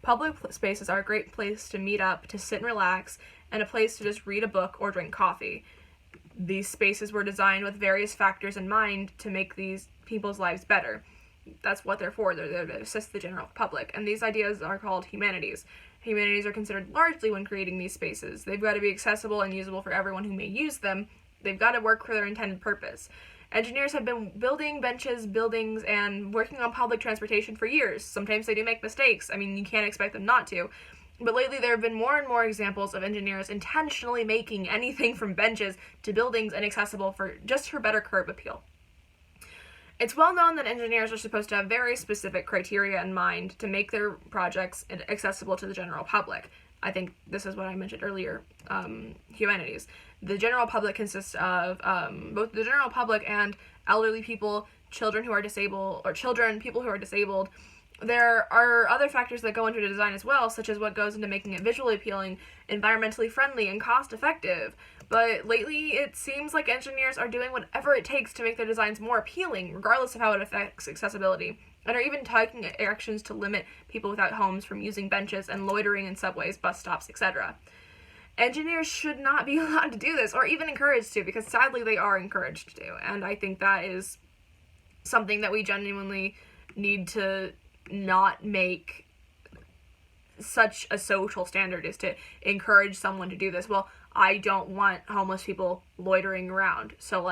Public spaces are a great place to meet up, to sit and relax, and a place to just read a book or drink coffee. These spaces were designed with various factors in mind to make these people's lives better. That's what they're for. They're there to assist the general public. And these ideas are called humanities. Humanities are considered largely when creating these spaces. They've got to be accessible and usable for everyone who may use them. They've got to work for their intended purpose. Engineers have been building benches, buildings, and working on public transportation for years. Sometimes they do make mistakes. I mean, you can't expect them not to. But lately there have been more and more examples of engineers intentionally making anything from benches to buildings inaccessible for better curb appeal. It's well known that engineers are supposed to have very specific criteria in mind to make their projects accessible to the general public. I think this is what I mentioned earlier, humanities. The general public consists of both the general public and elderly people, people who are disabled. There are other factors that go into the design as well, such as what goes into making it visually appealing, environmentally friendly, and cost-effective. But lately, it seems like engineers are doing whatever it takes to make their designs more appealing, regardless of how it affects accessibility, and are even taking actions to limit people without homes from using benches and loitering in subways, bus stops, etc. Engineers should not be allowed to do this, or even encouraged to, because sadly they are encouraged to, and I think that is something that we genuinely need to not make such a social standard, is to encourage someone to do this. Well, I don't want homeless people loitering around, so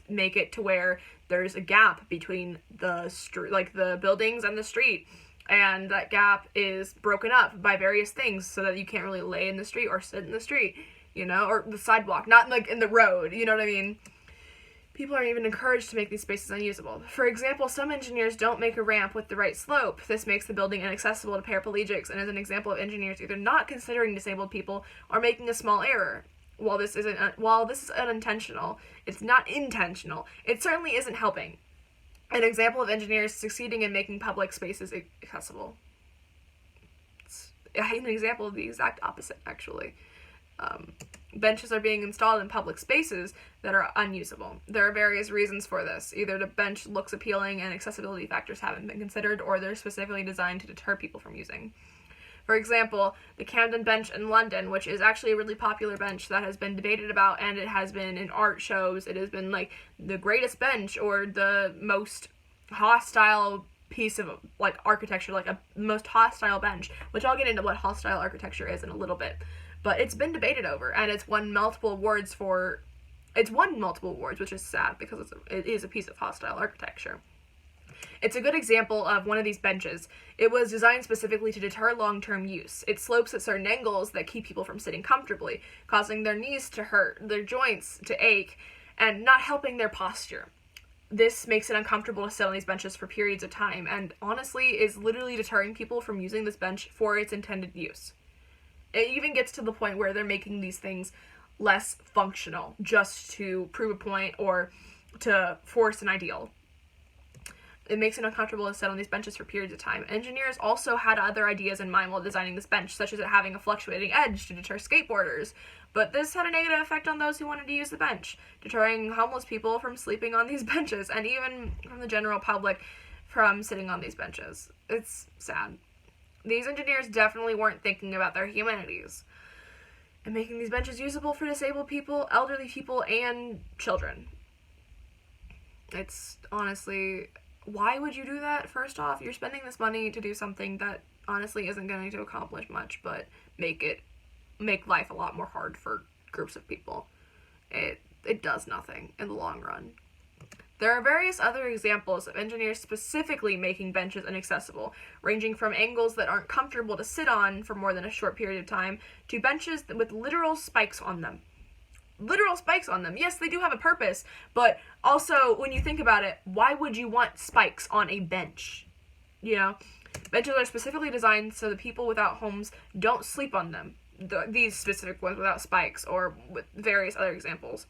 make it to where there's a gap between the buildings and the street, and that gap is broken up by various things so that you can't really lay in the street or sit in the street, or the sidewalk, not in the road, you know what I mean? People are even encouraged to make these spaces unusable. For example, some engineers don't make a ramp with the right slope. This makes the building inaccessible to paraplegics and is an example of engineers either not considering disabled people or making a small error. While this is unintentional, it's not intentional. It certainly isn't helping. An example of engineers succeeding in making public spaces accessible. It's an example of the exact opposite, actually. Benches are being installed in public spaces that are unusable. There are various reasons for this. Either the bench looks appealing and accessibility factors haven't been considered, or they're specifically designed to deter people from using. For example, the Camden bench in London, which is actually a really popular bench that has been debated about, and it has been in art shows. It has been the greatest bench, or the most hostile piece of architecture, a most hostile bench, which I'll get into what hostile architecture is in a little bit. But it's been debated over, and it's won multiple awards, which is sad because it is a piece of hostile architecture. It's a good example of one of these benches. It was designed specifically to deter long-term use. It slopes at certain angles that keep people from sitting comfortably, causing their knees to hurt, their joints to ache, and not helping their posture. This makes it uncomfortable to sit on these benches for periods of time, and honestly is literally deterring people from using this bench for its intended use. It even gets to the point where they're making these things less functional, just to prove a point or to force an ideal. It makes it uncomfortable to sit on these benches for periods of time. Engineers also had other ideas in mind while designing this bench, such as it having a fluctuating edge to deter skateboarders. But this had a negative effect on those who wanted to use the bench, deterring homeless people from sleeping on these benches, and even from the general public from sitting on these benches. It's sad. These engineers definitely weren't thinking about their humanities and making these benches usable for disabled people, elderly people, and children. It's honestly, why would you do that? First off, you're spending this money to do something that honestly isn't going to accomplish much, but make life a lot more hard for groups of people. It does nothing in the long run. There are various other examples of engineers specifically making benches inaccessible, ranging from angles that aren't comfortable to sit on for more than a short period of time, to benches with literal spikes on them. Literal spikes on them. Yes, they do have a purpose, but also, when you think about it, why would you want spikes on a bench? Benches are specifically designed so that people without homes don't sleep on them. These specific ones without spikes, or with various other examples.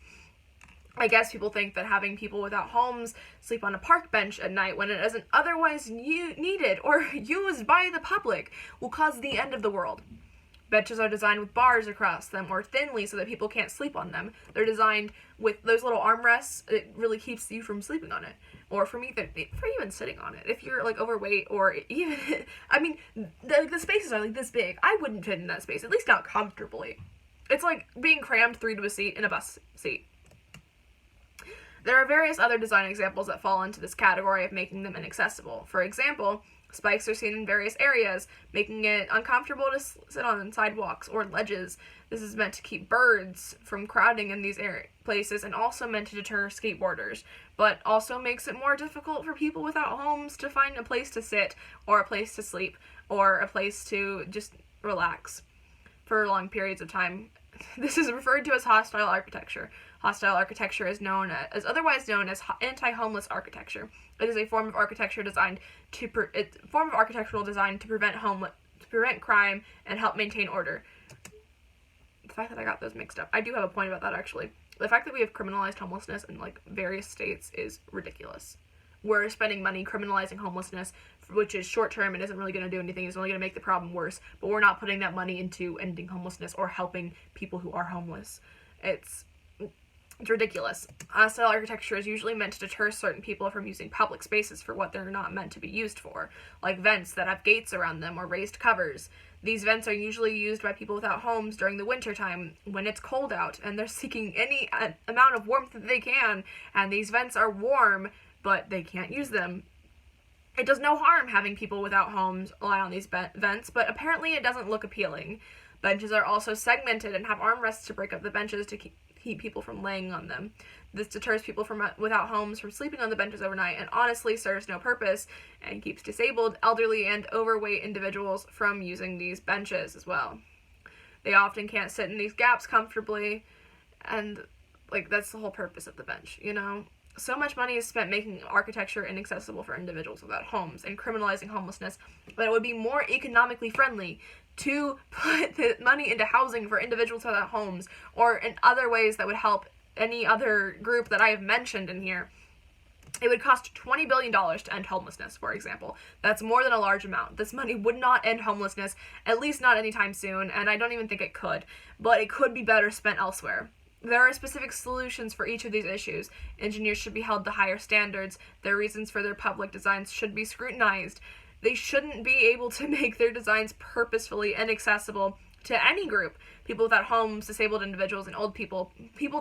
I guess people think that having people without homes sleep on a park bench at night when it isn't otherwise needed or used by the public will cause the end of the world. Benches are designed with bars across them or thinly so that people can't sleep on them. They're designed with those little armrests. It really keeps you from sleeping on it. Or for even sitting on it. If you're like overweight or even, I mean, the spaces are like this big. I wouldn't fit in that space, at least not comfortably. It's like being crammed 3 to a seat in a bus seat. There are various other design examples that fall into this category of making them inaccessible. For example, spikes are seen in various areas, making it uncomfortable to sit on sidewalks or ledges. This is meant to keep birds from crowding in these places and also meant to deter skateboarders, but also makes it more difficult for people without homes to find a place to sit or a place to sleep or a place to just relax for long periods of time. This is referred to as hostile architecture. Hostile architecture is otherwise known as anti-homeless architecture. It is a form of architectural design to prevent crime and help maintain order. The fact that I got those mixed up, I do have a point about that actually. The fact that we have criminalized homelessness in like various states is ridiculous. We're spending money criminalizing homelessness, which is short term and isn't really going to do anything. It's only going to make the problem worse. But we're not putting that money into ending homelessness or helping people who are homeless. It's ridiculous. Hostile architecture is usually meant to deter certain people from using public spaces for what they're not meant to be used for, like vents that have gates around them or raised covers. These vents are usually used by people without homes during the winter time when it's cold out and they're seeking any amount of warmth that they can, and these vents are warm, but they can't use them. It does no harm having people without homes lie on these vents, but apparently it doesn't look appealing. Benches are also segmented and have armrests to break up the benches to keep people from laying on them. This deters people without homes from sleeping on the benches overnight and honestly serves no purpose and keeps disabled, elderly, and overweight individuals from using these benches as well. They often can't sit in these gaps comfortably, and like that's the whole purpose of the bench, you know? So much money is spent making architecture inaccessible for individuals without homes and criminalizing homelessness that it would be more economically friendly to put the money into housing for individuals without homes or in other ways that would help any other group that I have mentioned in here. It would cost $20 billion to end homelessness, for example. That's more than a large amount. This money would not end homelessness, at least not anytime soon, and I don't even think it could, but it could be better spent elsewhere. There are specific solutions for each of these issues. Engineers should be held to higher standards. Their reasons for their public designs should be scrutinized. They shouldn't be able to make their designs purposefully inaccessible to any group. People without homes, disabled individuals, and old people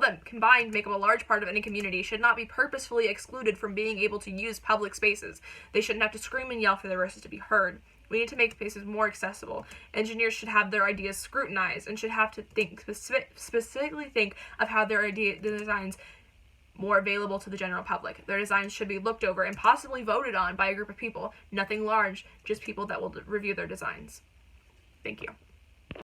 that combined make up a large part of any community, should not be purposefully excluded from being able to use public spaces. They shouldn't have to scream and yell for their voices to be heard. We need to make spaces more accessible. Engineers should have their ideas scrutinized and should have to specifically think of how their designs more available to the general public. Their designs should be looked over and possibly voted on by a group of people. Nothing large, just people that will review their designs. Thank you.